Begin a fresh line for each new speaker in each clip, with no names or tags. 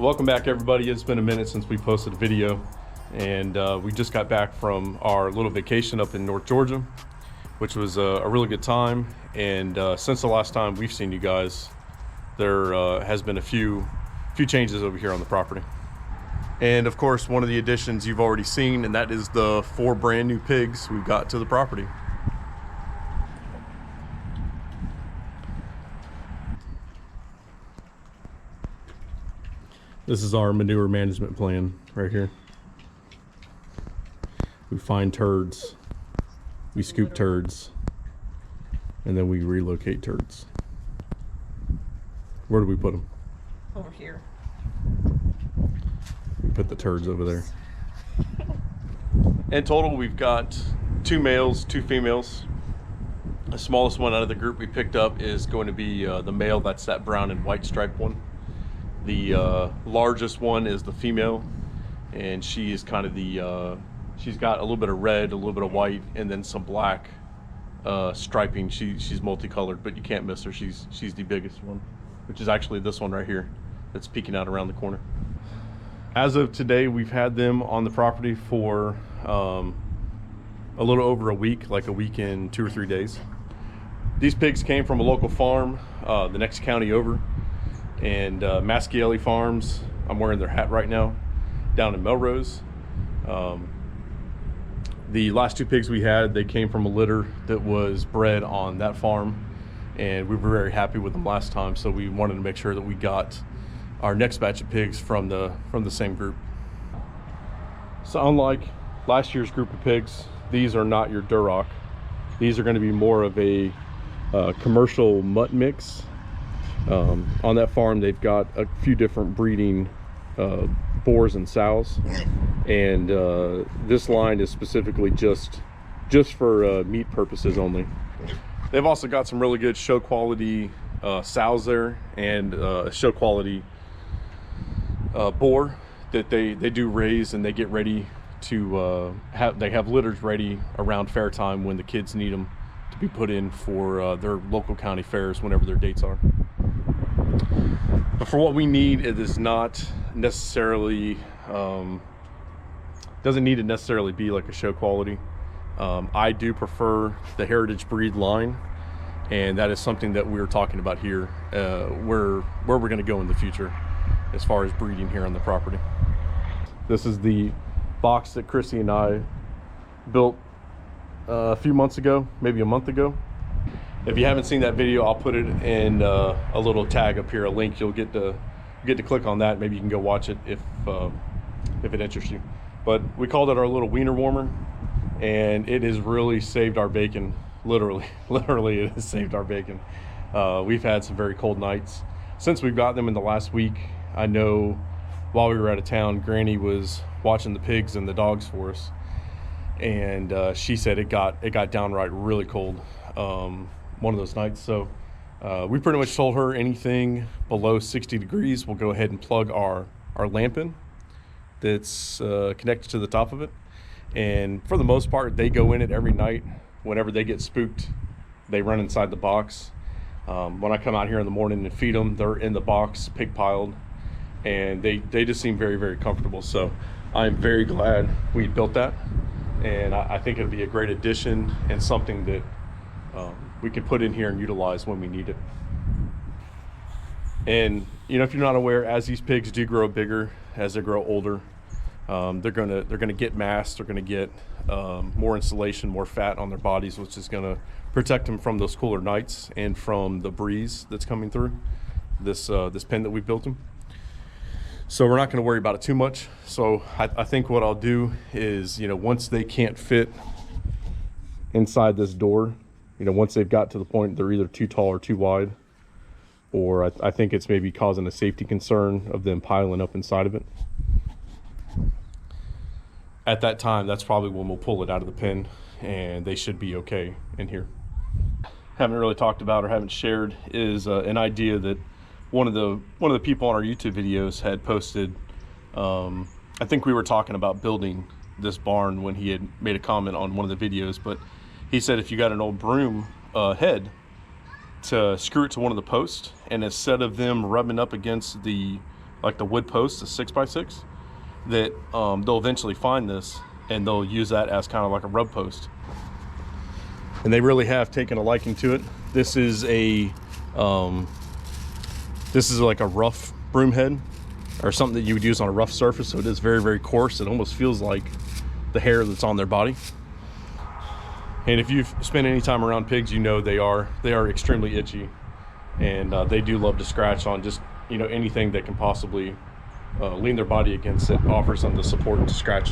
Welcome back, everybody. It's been a minute since we posted a video, and we just got back from our little vacation up in North Georgia, which was a really good time. And since the last time we've seen you guys, there has been a few changes over here on the property. And of course, one of the additions you've already seen, and that is the 4 brand new pigs we've got to the property. This is our manure management plan right here. We find turds, we scoop turds, and then we relocate turds. Where do we put them?
Over here.
We put the turds over there. In total, we've got 2 males, 2 females. The smallest one out of the group we picked up is going to be the male. That's that brown and white striped one. The largest one is the female, and she is kind of the she's got a little bit of red, a little bit of white, and then some black striping. She's multicolored, but you can't miss her. She's the biggest one, which is actually this one right here that's peeking out around the corner. As of today, we've had them on the property for a little over a week, like a week and 2 or 3 days. These pigs came from a local farm the next county over, and Maschielli Farms. I'm wearing their hat right now, down in Melrose. The last 2 pigs we had, they came from a litter that was bred on that farm, and we were very happy with them last time, so we wanted to make sure that we got our next batch of pigs from the same group. So unlike last year's group of pigs, these are not your Duroc. These are going to be more of a commercial mutt mix. On that farm, they've got a few different breeding boars and sows, and this line is specifically just for meat purposes only. They've also got some really good show quality sows there, and show quality boar that they do raise, and they get ready to have litters ready around fair time when the kids need them to be put in for their local county fairs whenever their dates are. But for what we need, it is not necessarily doesn't need to necessarily be like a show quality. I do prefer the heritage breed line, and that is something that we're talking about here, where we're going to go in the future as far as breeding here on the property. This is the box that Chrissy and I built a few months ago, maybe a month ago. If you haven't seen that video, I'll put it in a little tag up here, a link. You'll get to click on that. Maybe you can go watch it if it interests you. But we called it our little wiener warmer, and it has really saved our bacon. Literally it has saved our bacon. We've had some very cold nights since we've got them in the last week. I know while we were out of town, Granny was watching the pigs and the dogs for us, and she said it got downright really cold one of those nights. So we pretty much told her anything below 60 degrees, we'll go ahead and plug our lamp in that's connected to the top of it. And for the most part, they go in it every night. Whenever they get spooked, they run inside the box. When I come out here in the morning and feed them, they're in the box, pig piled, and they just seem very, very comfortable. So I'm very glad we built that, and I think it'll be a great addition and something that we can put in here and utilize when we need it. And you know, if you're not aware, as these pigs do grow bigger, as they grow older, they're gonna get mass. They're gonna get more insulation, more fat on their bodies, which is gonna protect them from those cooler nights and from the breeze that's coming through this pen that we built them. So we're not gonna worry about it too much. So I think what I'll do is, you know, once they can't fit inside this door, you know, once they've got to the point they're either too tall or too wide, or I think it's maybe causing a safety concern of them piling up inside of it. At that time, that's probably when we'll pull it out of the pen, and they should be okay in here. Haven't really talked about or haven't shared is an idea that one of the people on our YouTube videos had posted. I think we were talking about building this barn when he had made a comment on one of the videos, but he said if you got an old broom head, to screw it to one of the posts, and instead of them rubbing up against the like the wood posts, the 6x6, that they'll eventually find this and they'll use that as kind of like a rub post. And they really have taken a liking to it. This is a like a rough broom head, or something that you would use on a rough surface. So it is very, very coarse. It almost feels like the hair that's on their body. And if you've spent any time around pigs, you know they are extremely itchy, and they do love to scratch on just, you know, anything that can possibly lean their body against it, offers them the support to scratch.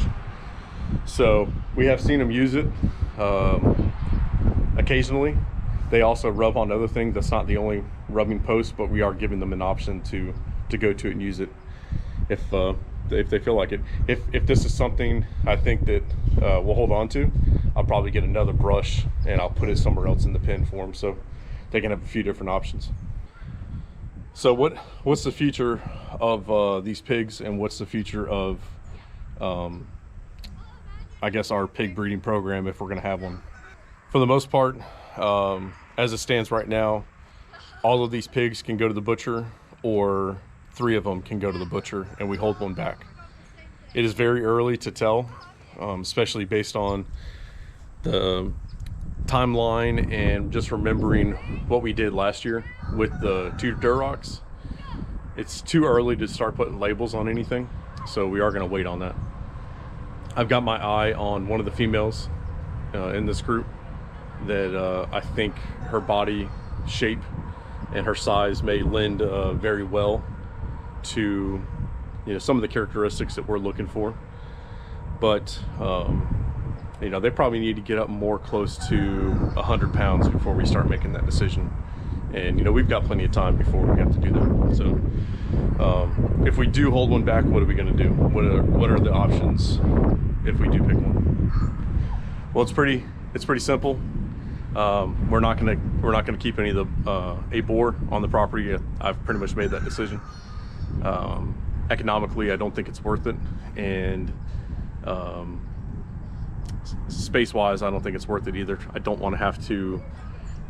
So we have seen them use it occasionally. They also rub on other things. That's not the only rubbing post, but we are giving them an option to go to it and use it if they feel like it. If this is something I think that we'll hold on to, I'll probably get another brush and I'll put it somewhere else in the pen for them, so they can have a few different options. So what's the future of these pigs, and what's the future of I guess our pig breeding program, if we're going to have one? For the most part, as it stands right now, all of these pigs can go to the butcher, or 3 of them can go to the butcher, and we hold one back. It is very early to tell, especially based on the timeline and just remembering what we did last year with the 2 Durocs. It's too early to start putting labels on anything, so we are going to wait on that. I've got my eye on one of the females in this group that I think her body shape and her size may lend very well to, you know, some of the characteristics that we're looking for. But you know, they probably need to get up more close to 100 pounds before we start making that decision. And you know, we've got plenty of time before we have to do that. So if we do hold one back, what are we going to do? What are the options if we do pick one? Well, it's pretty simple. We're not gonna keep any of the a boar on the property. I've pretty much made that decision. Economically, I don't think it's worth it, and space-wise, I don't think it's worth it either. I don't want to have to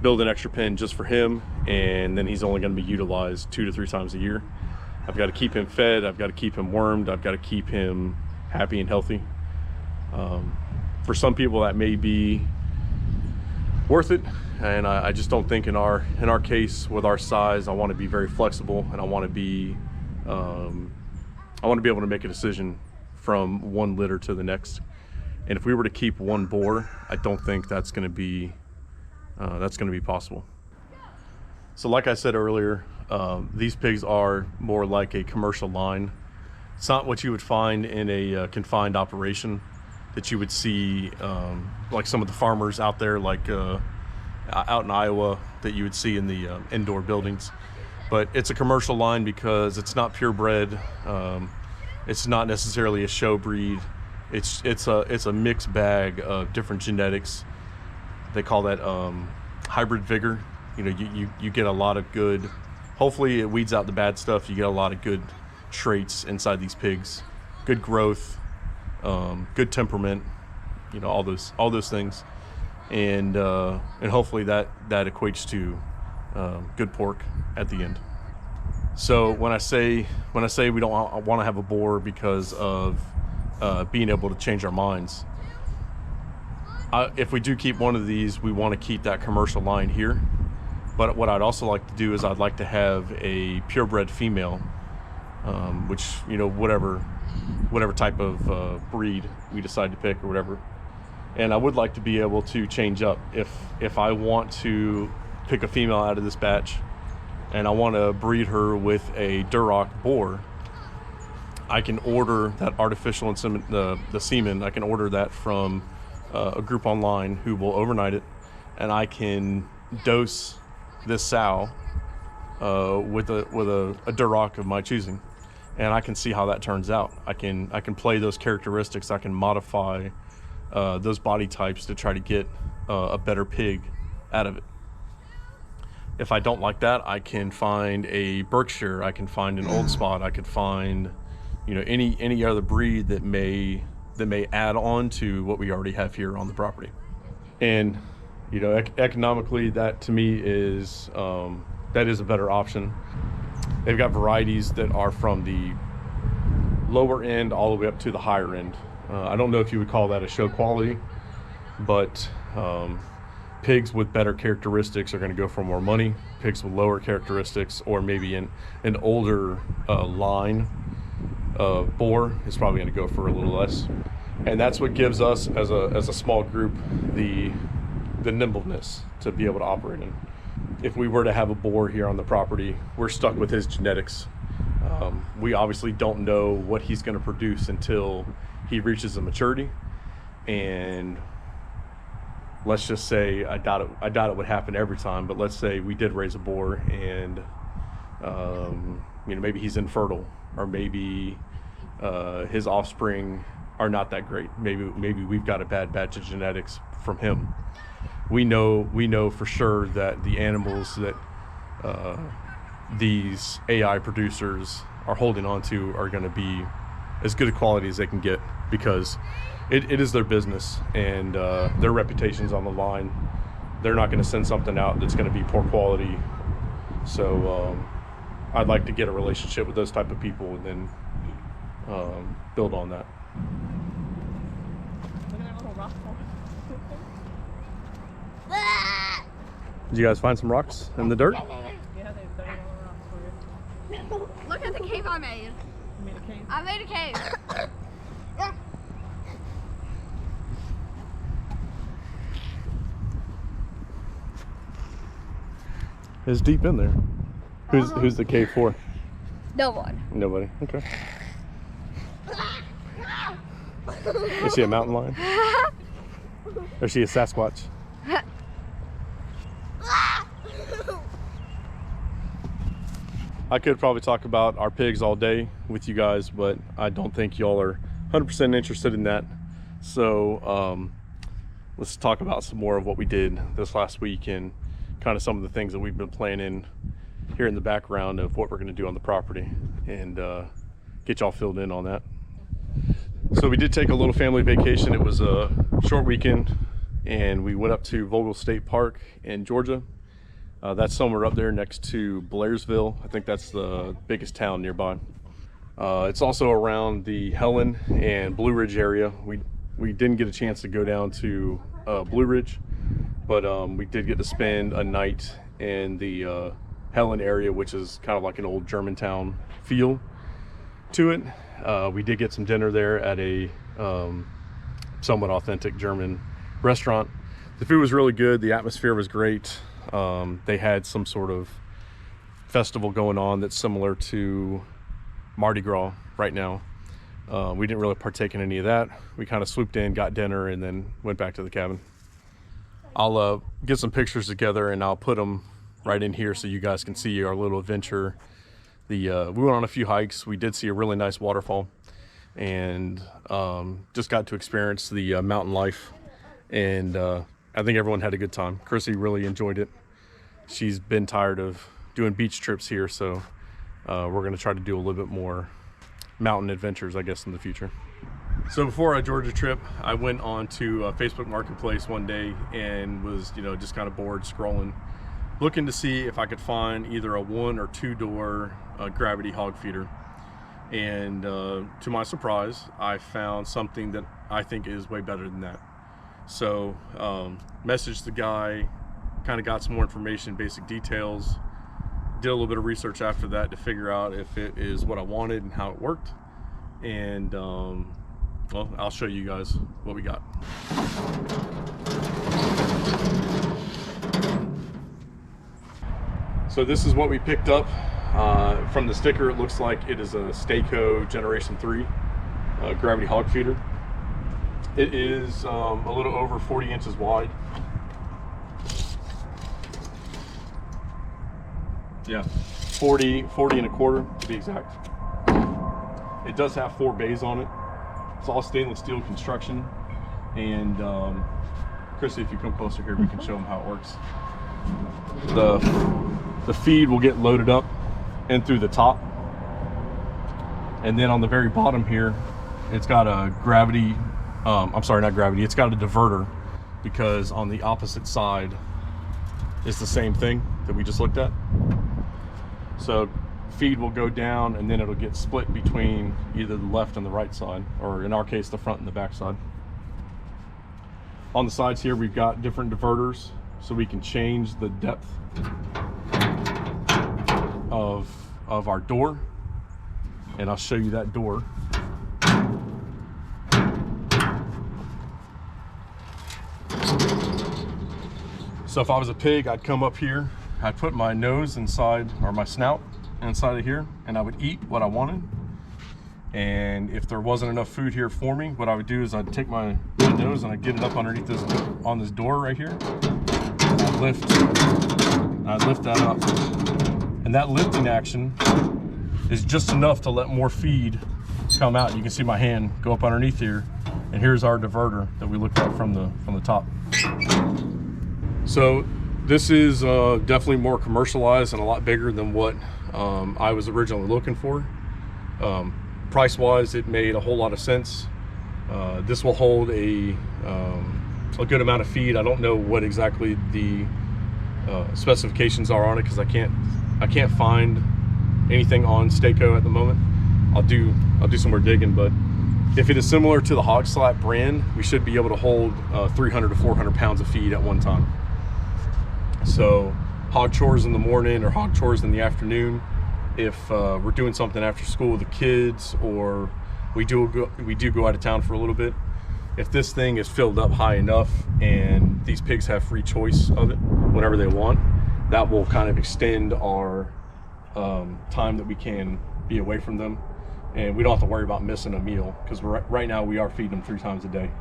build an extra pen just for him, and then he's only going to be utilized 2 to 3 times a year. I've got to keep him fed. I've got to keep him wormed. I've got to keep him happy and healthy. For some people, that may be worth it, and I just don't think in our case, with our size, I want to be very flexible, and I want to be able to make a decision from one litter to the next. And if we were to keep one boar, I don't think that's going to be possible. So like I said earlier, these pigs are more like a commercial line. It's not what you would find in a confined operation that you would see like some of the farmers out there, like out in Iowa, that you would see in the indoor buildings. But it's a commercial line because it's not purebred. It's not necessarily a show breed. It's a mixed bag of different genetics. They call that hybrid vigor. You know, you get a lot of good, hopefully it weeds out the bad stuff. You get a lot of good traits inside these pigs, good growth, good temperament, you know, all those things, and hopefully that equates to good pork at the end. So when I say we don't want to have a boar because of being able to change our minds, if we do keep one of these, we want to keep that commercial line here. But what I'd also like to do is I'd like to have a purebred female, which, you know, whatever type of breed we decide to pick or whatever. And I would like to be able to change up. If I want to pick a female out of this batch and I want to breed her with a Duroc boar, I can order that artificial insemin, the semen. I can order that from a group online who will overnight it, and I can dose this sow with a Duroc of my choosing, and I can see how that turns out. I can play those characteristics. I can modify those body types to try to get a better pig out of it. If I don't like that, I can find a Berkshire. I can find an Old Spot. I could find, you know, any other breed that may add on to what we already have here on the property. And, you know, economically, that to me is that is a better option. They've got varieties that are from the lower end all the way up to the higher end. I don't know if you would call that a show quality, but pigs with better characteristics are going to go for more money. Pigs with lower characteristics, or maybe an older line of boar, is probably going to go for a little less. And that's what gives us as a small group the nimbleness to be able to operate in. If we were to have a boar here on the property, we're stuck with his genetics. We obviously don't know what he's going to produce until he reaches a maturity, and let's just say, I doubt it would happen every time, but let's say we did raise a boar and maybe he's infertile, or maybe his offspring are not that great. Maybe we've got a bad batch of genetics from him. We know for sure that the animals that these AI producers are holding on to are going to be as good a quality as they can get, because it is their business, and their reputation's on the line. They're not going to send something out that's going to be poor quality. So I'd like to get a relationship with those type of people and then build on that.
Look at that little rock.
Did you guys find some rocks in the dirt?
Yeah, they dug little rocks for you.
Look at the cave I made.
You made a cave?
I made a cave.
It's deep in there. Who's the cave for?
No one.
Nobody. Okay. Is she a mountain lion? Or is she a Sasquatch? I could probably talk about our pigs all day with you guys, but I don't think y'all are 100% interested in that. So let's talk about some more of what we did this last week and kind of some of the things that we've been planning here in the background of what we're going to do on the property, and get y'all filled in on that. So we did take a little family vacation. It was a short weekend, and we went up to Vogel State Park in Georgia. That's somewhere up there next to Blairsville. I think that's the biggest town nearby. It's also around the Helen and Blue Ridge area. We didn't get a chance to go down to Blue Ridge, but we did get to spend a night in the Helen area, which is kind of like an old Germantown feel to it. We did get some dinner there at a somewhat authentic German restaurant. The food was really good. The atmosphere was great. They had some sort of festival going on that's similar to Mardi Gras right now. We didn't really partake in any of that. We kind of swooped in, got dinner, and then went back to the cabin. I'll get some pictures together and I'll put them right in here so you guys can see our little adventure. We went on a few hikes. We did see a really nice waterfall, and just got to experience the mountain life. And I think everyone had a good time. Chrissy really enjoyed it. She's been tired of doing beach trips here, so we're going to try to do a little bit more mountain adventures, I guess, in the future. So before our Georgia trip, I went on to Facebook Marketplace one day and was, just kind of bored scrolling, looking to see if I could find either a 1 or 2 door gravity hog feeder. And to my surprise, I found something that I think is way better than that. So messaged the guy, kind of got some more information, basic details, did a little bit of research after that to figure out if it is what I wanted and how it worked. And well, I'll show you guys what we got. So this is what we picked up. From the sticker, it looks like it is a Stayco Generation 3 gravity hog feeder. It is a little over 40 inches wide. Yeah, 40 and a quarter to be exact. It does have 4 bays on it. It's all stainless steel construction. And Chrissy, if you come closer here, we can show them how it works. The feed will get loaded up in through the top. And then on the very bottom here, it's got a gravity, I'm sorry, not gravity, it's got a diverter, because on the opposite side is the same thing that we just looked at. So feed will go down, and then it'll get split between either the left and the right side, or in our case, the front and the back side. On the sides here, we've got different diverters, so we can change the depth of our door, and I'll show you that door. So if I was a pig, I'd come up here, I'd put my nose inside, or my snout inside of here, and I would eat what I wanted. And if there wasn't enough food here for me, what I would do is I'd take my nose and I'd get it up underneath this, on this door right here. And I'd lift that up. And that lifting action is just enough to let more feed come out. You can see my hand go up underneath here. And here's our diverter that we looked at from the top. So this is definitely more commercialized and a lot bigger than what I was originally looking for. Price-wise, it made a whole lot of sense. This will hold a good amount of feed. I don't know what exactly the specifications are on it, because I can't find anything on Sta-Co at the moment. I'll do some more digging, but if it is similar to the Hog Slap brand, we should be able to hold 300 to 400 pounds of feed at one time. So hog chores in the morning or hog chores in the afternoon, if we're doing something after school with the kids, or we do go out of town for a little bit, if this thing is filled up high enough and these pigs have free choice of it whenever they want, that will kind of extend our time that we can be away from them, and we don't have to worry about missing a meal, because right now we are feeding them 3 times a day.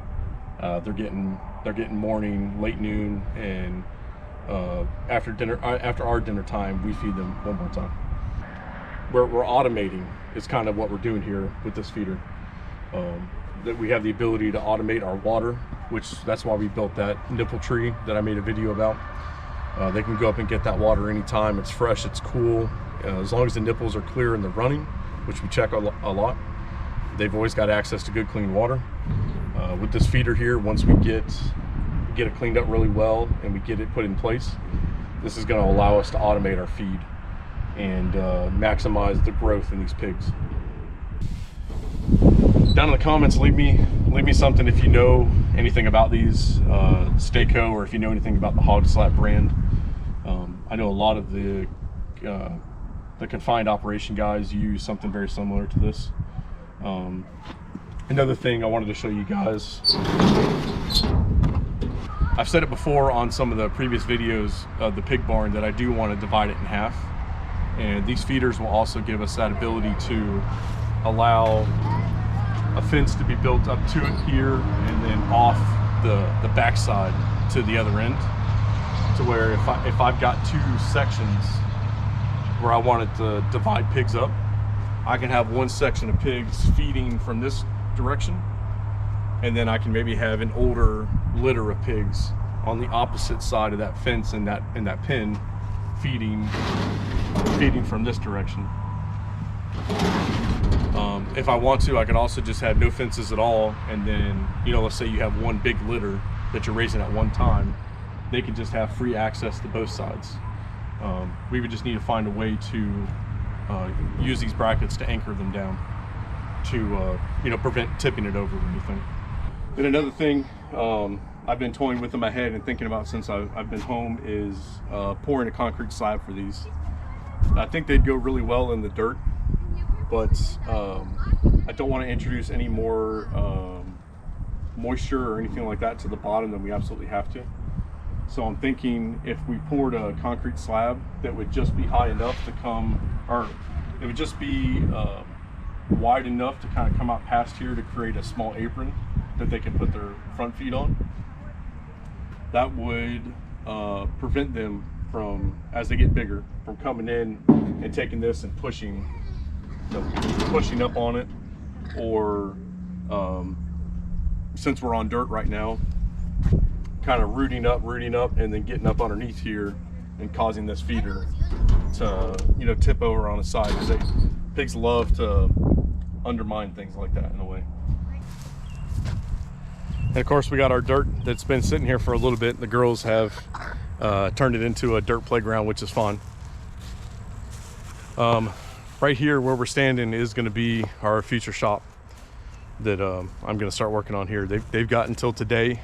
They're getting morning, late noon, and after our dinner time, we feed them one more time. We're automating is kind of what we're doing here with this feeder. That we have the ability to automate our water, which that's why we built that nipple tree that I made a video about. They can go up and get that water anytime. It's fresh, it's cool. As long as the nipples are clear and they're running, which we check a lot, they've always got access to good, clean water. With this feeder here, once we get it cleaned up really well and we get it put in place, this is going to allow us to automate our feed and maximize the growth in these pigs. Down in the comments, leave me something if you know anything about these Sta-Co, or if you know anything about the Hog Slap brand. I know a lot of the confined operation guys use something very similar to this. Another thing I wanted to show you guys, I've said it before on some of the previous videos of the pig barn, that I do want to divide it in half. And these feeders will also give us that ability to allow a fence to be built up to it here, and then off the backside to the other end, to where if I've got 2 sections where I wanted to divide pigs up, I can have one section of pigs feeding from this direction, and then I can maybe have an older litter of pigs on the opposite side of that fence in that pen, feeding from this direction. If I want to, I could also just have no fences at all, and then, let's say you have one big litter that you're raising at one time, they could just have free access to both sides. We would just need to find a way to use these brackets to anchor them down to prevent tipping it over or anything. Then another thing I've been toying with in my head and thinking about since I've been home is pouring a concrete slab for these. I think they'd go really well in the dirt, but I don't want to introduce any more moisture or anything like that to the bottom than we absolutely have to. So I'm thinking if we poured a concrete slab that would just be high enough to come, or it would just be wide enough to kind of come out past here to create a small apron that they can put their front feet on. That would prevent them from, as they get bigger, from coming in and taking this and pushing up on it, or since we're on dirt right now, kind of rooting up and then getting up underneath here and causing this feeder to tip over on its side, because pigs love to undermine things like that in a way. And of course, we got our dirt that's been sitting here for a little bit. The girls have turned it into a dirt playground, which is fun. right here where we're standing is going to be our future shop that I'm going to start working on here. They've got until today,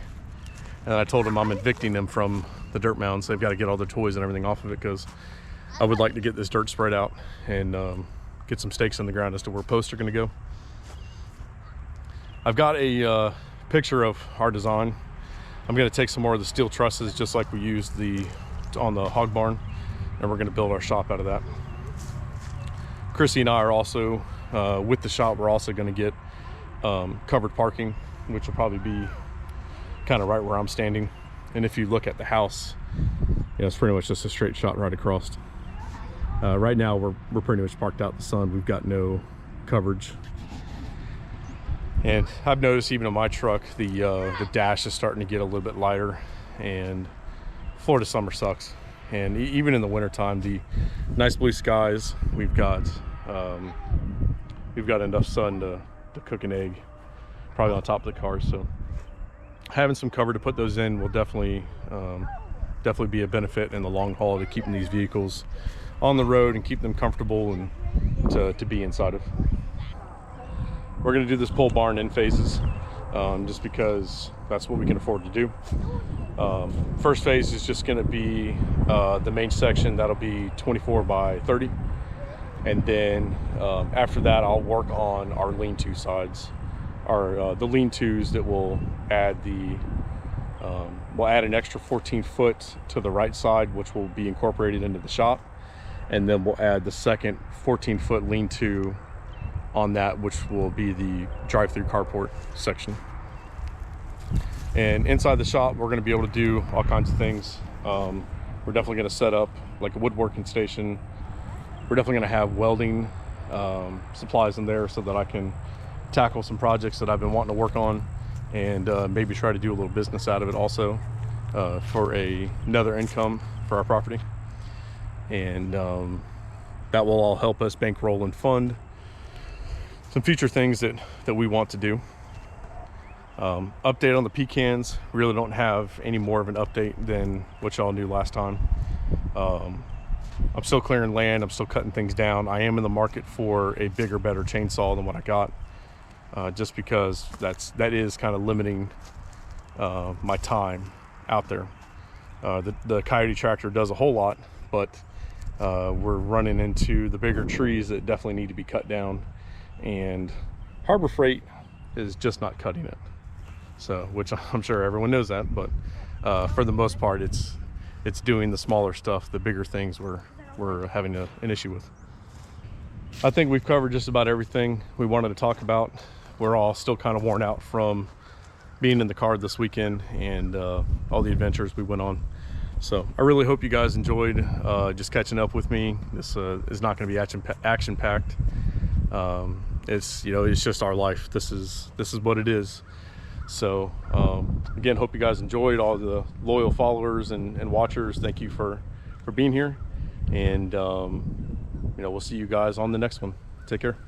and I told them I'm evicting them from the dirt mounds. They've got to get all their toys and everything off of it, because I would like to get this dirt spread out and get some stakes in the ground as to where posts are going to go. I've got a picture of our design. I'm going to take some more of the steel trusses, just like we used on the hog barn, and we're going to build our shop out of that. Chrissy and I are also, with the shop, we're also going to get covered parking, which will probably be kind of right where I'm standing. And if you look at the house, it's pretty much just a straight shot right across. Right now we're pretty much parked out in the sun. We've got no coverage. And I've noticed even on my truck, the dash is starting to get a little bit lighter, and Florida summer sucks. And even in the wintertime, the nice blue skies, we've got enough sun to cook an egg, probably on top of the car. So having some cover to put those in will definitely be a benefit in the long haul to keeping these vehicles on the road and keep them comfortable and to be inside of. We're going to do this pole barn in phases, just because that's what we can afford to do. First phase is just going to be the main section. That'll be 24 by 30, and then after that I'll work on our lean-to sides, the lean-tos that will add we'll add an extra 14 foot to the right side, which will be incorporated into the shop, and then we'll add the second 14 foot lean-to on that, which will be the drive-through carport section. And inside the shop, we're going to be able to do all kinds of things. We're definitely going to set up like a woodworking station. We're definitely going to have welding supplies in there so that I can tackle some projects that I've been wanting to work on, and maybe try to do a little business out of it also, for another income for our property. And that will all help us bankroll and fund some future things that we want to do. Update on the pecans. Really don't have any more of an update than what y'all knew last time. I'm still clearing land. I'm still cutting things down. I am in the market for a bigger, better chainsaw than what I got, just because that is kind of limiting my time out there. The Coyote tractor does a whole lot, but we're running into the bigger trees that definitely need to be cut down, and Harbor Freight is just not cutting it. So, which I'm sure everyone knows that, but for the most part, it's doing the smaller stuff. The bigger things we're having an issue with. I think we've covered just about everything we wanted to talk about. We're all still kind of worn out from being in the car this weekend and all the adventures we went on. So I really hope you guys enjoyed just catching up with me. This is not going to be action packed. It's just our life. This is what it is. So again, hope you guys enjoyed. All the loyal followers and watchers, thank you for being here, and we'll see you guys on the next one. Take care.